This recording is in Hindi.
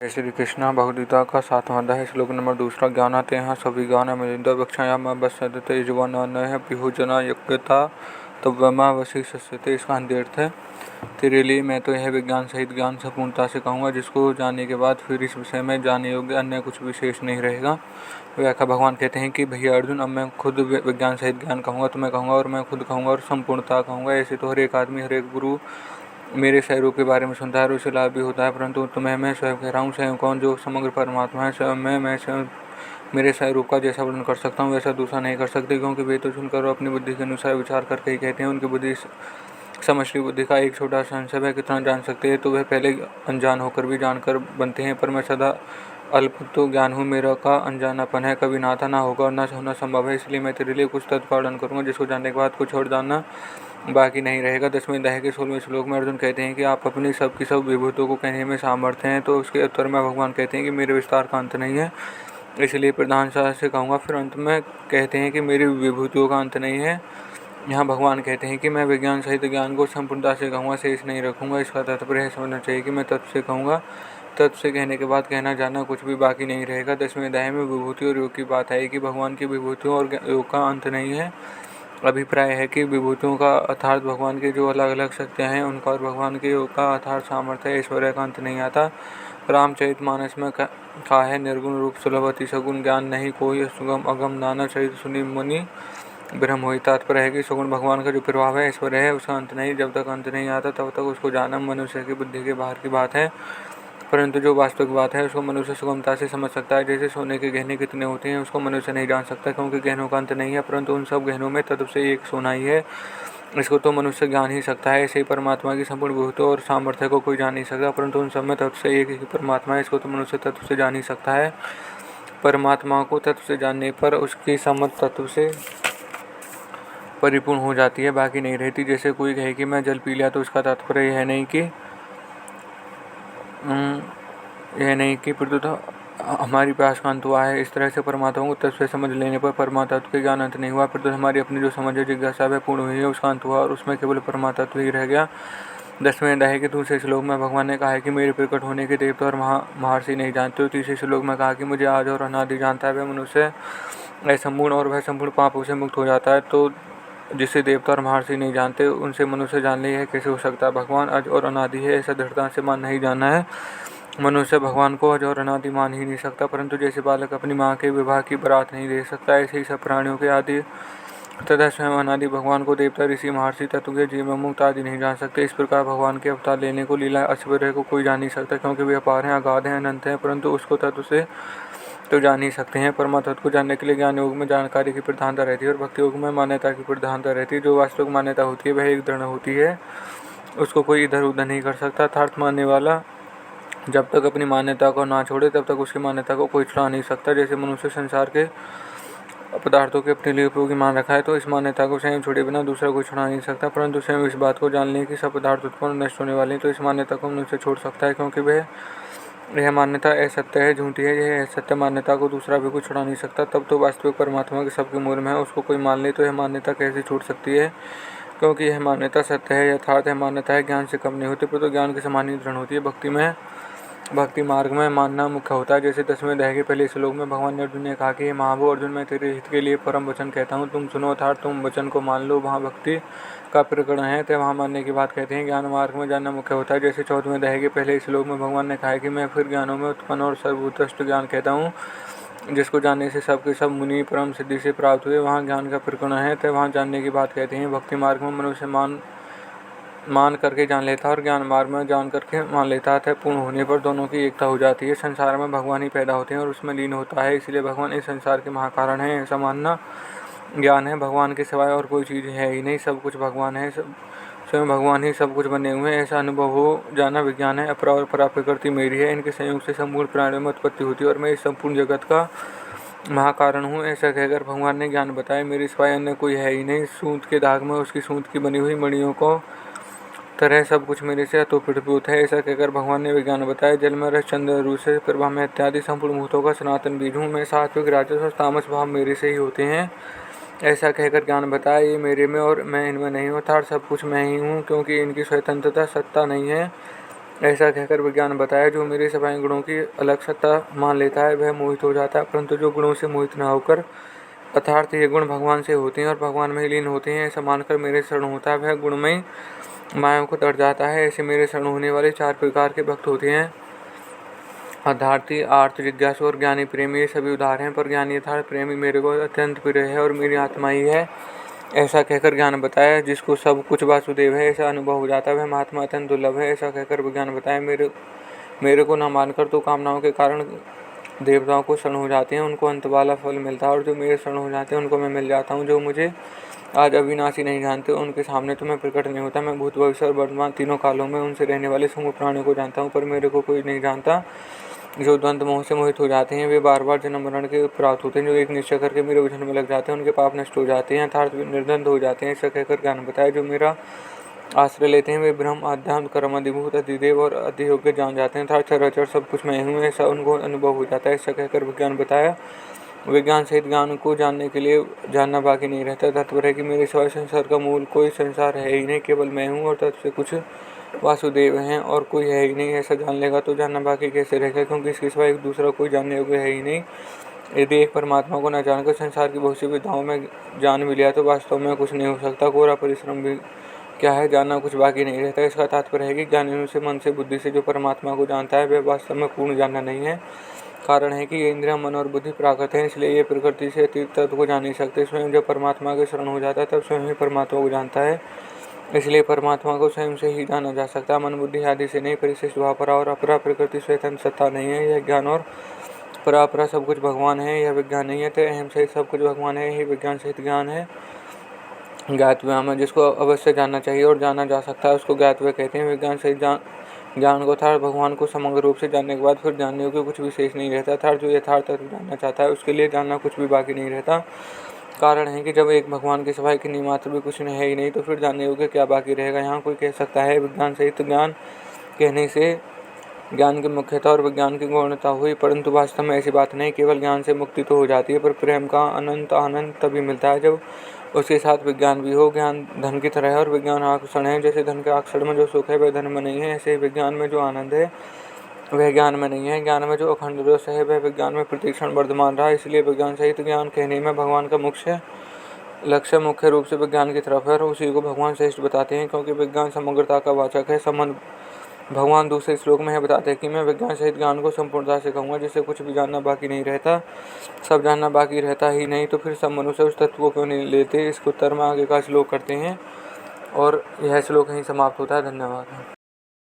श्री कृष्ण भगवद्गीता का 7वां अध्याय श्लोक नंबर 2 ज्ञानाते यहाँ सभी ज्ञान मिलिंद वक्षायाम बसते युवान पिहुजना योग्यता तब्वमा वशिष्यते। इसका अंत्यर्थ है, तेरे लिए मैं तो यह विज्ञान सहित ज्ञान संपूर्णता से कहूँगा जिसको जानने के बाद फिर इस विषय में जानने योग्य अन्य कुछ विशेष नहीं रहेगा। व्याख्या भगवान कहते हैं कि भैया अर्जुन, अब मैं खुद विज्ञान सहित ज्ञान कहूँगा, तुम्हें कहूँगा और मैं खुद कहूँगा और संपूर्णता कहूँगा। ऐसे तो हर एक आदमी हर एक गुरु मेरे स्वरूप के बारे में सुनता है और उसे लाभ भी होता है, परंतु तुम्हें मैं स्वयं कह रहा हूँ, स्वयं कौन जो समग्र परमात्मा है, स्वयं मैं स्वयं मेरे स्वरूप का जैसा वर्णन कर सकता हूँ वैसा दूसरा नहीं कर सकते, क्योंकि वे तो सुनकर अपनी बुद्धि के अनुसार विचार करके ही कहते हैं। उनकी बुद्धि समष्टि बुद्धि का एक छोटा सा अंश है, वह कितना जान सकते हैं, तो वह पहले अनजान होकर भी जानकर बनते हैं। पर मैं सदा अल्प तो ज्ञान हूँ, मेरा का अनजानापन है, कभी ना था ना होगा और ना होना संभव है। इसलिए मैं तेरे लिए कुछ तत्व वर्णन करूँगा जिसको जानने के बाद कुछ और जानना बाकी नहीं रहेगा। 10वें अध्याय के 16वें श्लोक में अर्जुन कहते हैं कि आप अपनी सब की सब विभूतियों को कहने में सामर्थ्य हैं, तो उसके उत्तर में भगवान कहते हैं कि मेरे विस्तार का अंत नहीं है, इसलिए प्रधानता से कहूँगा। फिर अंत में कहते हैं कि मेरी विभूतियों का अंत नहीं है। यहाँ भगवान कहते हैं कि मैं विज्ञान सहित ज्ञान को संपूर्णता से कहूँगा, शेष नहीं रखूँगा। इसका तात्पर्य है समझना चाहिए कि मैं तत्व से कहूँगा, तत्व से कहने के बाद कहना जानना कुछ भी बाकी नहीं रहेगा। 10वें अध्याय में विभूति और योग की बात है कि भगवान की विभूतियों और योग का अंत नहीं है। अभिप्राय है कि विभूतियों का अर्थात भगवान के जो अलग अलग शक्तियाँ हैं उनका और भगवान के योग का अर्थात सामर्थ्य ऐश्वर्य का अंत नहीं आता। रामचरितमानस में कहा है, निर्गुण रूप सुलभ अति सगुण ज्ञान नहीं कोई, सुगम अगम नाना चरित सुनी मुनि ब्रह्म हुई। तात्पर्य है कि सगुण भगवान का जो प्रभाव है, ऐश्वर्य है, उसका अंत नहीं। जब तक अंत नहीं आता तब तक उसको जानना मनुष्य की बुद्धि के बाहर की बात है, परंतु जो वास्तविक बात है उसको मनुष्य सुगमता से समझ सकता है। जैसे सोने के गहने कितने होते हैं उसको मनुष्य नहीं जान सकता, क्योंकि गहनों का अंत नहीं है, परंतु उन सब गहनों में तत्व से एक सोना ही है, इसको तो मनुष्य जान ही सकता है। ऐसे ही परमात्मा की संपूर्ण विभूतियों और सामर्थ्य को कोई जान नहीं सकता, परंतु उन सब में तत्व से एक ही परमात्मा है, इसको तो मनुष्य तत्व से जान ही सकता है। परमात्मा को तत्व से जानने पर उसकी समझ तत्व से परिपूर्ण हो जाती है, बाकी नहीं रहती। जैसे कोई कहे कि मैं जल पी लिया, तो इसका तात्पर्य यह नहीं कि प्रत्युत हमारी प्यास का अंत हुआ है। इस तरह से परमात्मा को तत्व से समझ लेने पर परमात्मा के ज्ञान अंत नहीं हुआ, प्रत्युत हमारी अपनी जो समझ है, जिज्ञासा वह पूर्ण हुई है, उसका अंत हुआ और उसमें केवल परमात्मा ही रह गया। 10वें अध्याय के दूसरे श्लोक में भगवान ने कहा है कि मेरे प्रकट होने के देवता और महर्षि नहीं जानते हो। तीसरे श्लोक में कहा कि मुझे आज और अनादि जानता है, वह मनुष्य असंपूर्ण और वह संपूर्ण पापों से मुक्त हो जाता है। तो जिसे देवता और महर्षि नहीं जानते उनसे मनुष्य जान ले, यह कैसे हो सकता है? भगवान अज और अनादि है, ऐसा दृढ़ता से मान नहीं जाना है। मनुष्य भगवान को अज और अनादि मान ही नहीं सकता, परंतु जैसे बालक अपनी माँ के विवाह की बारात नहीं दे सकता, ऐसे ही सब प्राणियों के आदि तथा स्वयं अनादि भगवान को देवता ऋषि महर्षि तत्व जीव मुक्त आदि नहीं जान सकते। इस प्रकार भगवान के अवतार लेने को लीला ऐश्वर्य को कोई जान नहीं सकता, क्योंकि वे अपार हैं, अगाध हैं, अनंत हैं, परंतु उसको तत्व से तो जान ही सकते हैं। परमात्मा को जानने के लिए ज्ञान योग में जानकारी की प्रधानता रहती है और भक्ति योग में मान्यता की प्रधानता रहती है। जो वास्तविक मान्यता होती है वह एक दृढ़ होती है, उसको कोई इधर उधर नहीं कर सकता। अर्थात मानने वाला जब तक अपनी मान्यता को ना छोड़े तब तक उसकी मान्यता को कोई छुड़ा नहीं सकता। जैसे मनुष्य संसार के पदार्थों के अपने लिए उपयोगी मान रखा है, तो इस मान्यता को स्वयं छोड़े बिना दूसरा कोई छुड़ा नहीं सकता, परंतु स्वयं इस बात को जान लें कि सब पदार्थ उत्पन्न नष्ट होने वाले हैं, तो इस मान्यता को मनुष्य छोड़ सकता है, क्योंकि यह मान्यता असत्य है, झूठी है। यह असत्य मान्यता को दूसरा भी कुछ छुड़ा नहीं सकता। तब तो वास्तविक परमात्मा के सबके मूल में है, उसको कोई मान ले तो यह मान्यता कैसे छूट सकती है? क्योंकि यह मान्यता सत्य है, यथार्थ है। मान्यता है ज्ञान से कम नहीं होती, पर तो ज्ञान के समान ही दृढ़ होती है। भक्ति मार्ग में मानना मुख्य होता है। जैसे 10वें अध्याय के पहले श्लोक में भगवान ने अर्जुन ने कहा कि महाबो अर्जुन, मैं तेरे हित के लिए परम वचन कहता हूँ, तुम सुनो, अर्थात तुम वचन को मान लो। वहाँ भक्ति का प्रकरण है, तो वहाँ मानने की बात कहते हैं। ज्ञान मार्ग में जानना मुख्य होता है। जैसे 14वें अध्याय के पहले श्लोक में भगवान ने कहा है कि मैं फिर ज्ञानों में उत्पन्न और सर्वोत्कृष्ट ज्ञान कहता हूँ, जिसको जानने से सबके सब मुनि परम सिद्धि से प्राप्त हुए, वहाँ ज्ञान का प्रकरण है, तो वहाँ जानने की बात कहते हैं। भक्ति मार्ग में मनुष्य मान करके जान लेता है और ज्ञान मार्ग में जान करके मान लेता है, पूर्ण होने पर दोनों की एकता हो जाती है। संसार में भगवान ही पैदा होते हैं और उसमें लीन होता है, इसलिए भगवान इस संसार के महाकारण है, ऐसा मानना ज्ञान है। भगवान के सिवाय और कोई चीज़ है ही नहीं, सब कुछ भगवान है, स्वयं भगवान ही सब कुछ बने हुए हैं, ऐसा अनुभव हो जाना विज्ञान है। अपरा और परा प्रकृति मेरी है, इनके संयोग से संपूर्ण प्राणियों में उत्पत्ति होती है और मैं इस संपूर्ण जगत का महाकारण हूँ, ऐसा कहकर भगवान ने ज्ञान बताया। मेरे सिवाय अन्य कोई है ही नहीं। सूत के दाग में उसकी सूत की बनी हुई मणियों को तरह सब कुछ मेरे से अतोपृतभूत है, ऐसा कहकर भगवान ने विज्ञान बताया। जल में रस, चंद्र रूप से प्रभा में इत्यादि संपूर्ण भूतों का सनातन बीज हूँ। मैं सात्विक, राजस और तामस भाव मेरे से ही होते हैं, ऐसा कहकर ज्ञान बताया। ये मेरे में और मैं इनमें नहीं हूँ, अर्थात सब कुछ मैं ही हूँ, क्योंकि इनकी स्वतंत्रता सत्ता नहीं है। ऐसा कहकर विज्ञान बताया, जो मेरे सभी गुणों की अलग सत्ता मान लेता है वह मोहित हो जाता है, परंतु जो गुणों से मोहित न होकर अर्थात ये गुण भगवान से होते हैं और भगवान में ही लीन होते हैं ऐसा मानकर मेरे शरण होता है वह गुणमयी माया को तर जाता है। ऐसे मेरे शरण होने वाले 4 प्रकार के भक्त होते हैं, अर्थार्थी, आर्त, जिज्ञासु और ज्ञानी प्रेमी। ये सभी उदार हैं, पर ज्ञानी यथार्थ प्रेमी मेरे को अत्यंत प्रिय है और मेरी आत्मा ही है। ऐसा कहकर ज्ञान बताया, जिसको सब कुछ वासुदेव है ऐसा अनुभव हो जाता है वह महात्मा अत्यंत दुर्लभ है। ऐसा कहकर विज्ञान बताया, मेरे को न मानकर तो कामनाओं के कारण देवताओं को शरण हो जाते हैं, उनको अंत वाला फल मिलता है, और जो मेरे शरण हो जाते हैं उनको मैं मिल जाता हूँ। जो मुझे आज अविनाशी नहीं जानते उनके सामने तो मैं प्रकट नहीं होता। मैं भूत, भविष्य और वर्तमान तीनों कालों में उनसे रहने वाले समूह प्राणियों को जानता हूँ, पर मेरे को कोई नहीं जानता। जो द्वंद्व मोह से मोहित हो जाते हैं वे बार बार जन्म मरण के प्राप्त होते हैं। जो एक निश्चय करके मेरे वचन में लग जाते हैं उनके पाप नष्ट हो जाते हैं, अर्थात निर्द्वंद हो जाते हैं। ऐसा कहकर ज्ञान बताया, जो मेरा आश्रय लेते हैं वे ब्रह्म, आध्यात्म, कर्म, अधिभूत, अधिदेव और अधियोग्य जान जाते हैं, अर्थात चराचर सब कुछ मैं हूँ ऐसा उनको अनुभव हो जाता है। ऐसा कहकर विज्ञान बताया, विज्ञान सहित ज्ञान को जानने के लिए जानना बाकी नहीं रहता। तात्पर्य है कि मेरे सिवाय संसार का मूल कोई संसार है ही नहीं, केवल मैं हूँ और तत्व से कुछ वासुदेव हैं और कोई है ही नहीं। ऐसा जान लेगा तो जानना बाकी कैसे रहेगा, क्योंकि इसके सिवाय एक दूसरा कोई जानने योग्य है ही नहीं। यदि एक परमात्मा को न जानकर संसार की बहुत सी विधाओं में जान भी लिया तो वास्तव में कुछ नहीं हो सकता। कोरा परिश्रम भी क्या है, जानना कुछ बाकी नहीं रहता। इसका तात्पर्य है कि ज्ञानियों से मन से बुद्धि से जो परमात्मा को जानता है वह वास्तव में पूर्ण जानना नहीं है। कारण है कि ये इंद्रिया, मन और बुद्धि प्राकृत है, इसलिए ये प्रकृति से अतीत तत्व को जान नहीं सकते। स्वयं जब परमात्मा के शरण हो जाता है तब स्वयं ही परमात्मा को जानता है, इसलिए परमात्मा को स्वयं से ही जाना जा सकता है, मन बुद्धि आदि से नहीं। परिशिष्ट परा और अपरा प्रकृति स्वतंत्र सत्ता नहीं है। यह ज्ञान और परापरा सब कुछ भगवान है, यह विज्ञान नहीं है। तो अहम सहित सब कुछ भगवान है, यही विज्ञान सहित ज्ञान है। ज्ञातव्यम है, जिसको अवश्य जानना चाहिए और जाना जा सकता है उसको ज्ञातव्य कहते हैं। विज्ञान सहित ज्ञान को अर्थात भगवान को समग्र रूप से जानने के बाद फिर जानने को कुछ विशेष नहीं रहता, अर्थात जो यथार्थ तत्व जानना चाहता है उसके लिए जानना कुछ भी बाकी नहीं रहता। कारण है कि जब एक भगवान के सिवाय किन्हीं मात्र भी कुछ है ही नहीं तो फिर जानने योग्य क्या बाकी रहेगा। यहाँ कोई कह सकता है विज्ञान सहित ज्ञान कहने से ज्ञान की मुख्यता और विज्ञान की गौणता हुई, परंतु वास्तव में ऐसी बात नहीं। केवल ज्ञान से मुक्ति तो हो जाती है, पर प्रेम का अनंत आनंद तभी मिलता है जब उसके साथ विज्ञान भी हो। ज्ञान धन की तरह है और विज्ञान आकर्षण है। जैसे धन के आकर्षण में जो सुख है वह धन में नहीं है, ऐसे ही विज्ञान में जो आनंद है वह ज्ञान में नहीं है। ज्ञान में जो अखंड रस है वह विज्ञान में प्रतिक्षण वर्धमान रहा। इसलिए विज्ञान सहित ज्ञान कहने में भगवान का लक्ष्य मुख्य रूप से विज्ञान की तरफ है और उसी को भगवान श्रेष्ठ बताते हैं, क्योंकि विज्ञान समग्रता का वाचक है। संबंध भगवान दूसरे श्लोक में यह बताते हैं कि मैं विज्ञान सहित ज्ञान को संपूर्णता से कहूँगा, जिससे कुछ भी जानना बाकी नहीं रहता। सब जानना बाकी रहता ही नहीं तो फिर सब मनुष्य उस तत्व को क्यों नहीं लेते। इसके उत्तर में आगे का श्लोक करते हैं और यह श्लोक यहीं समाप्त होता है। धन्यवाद।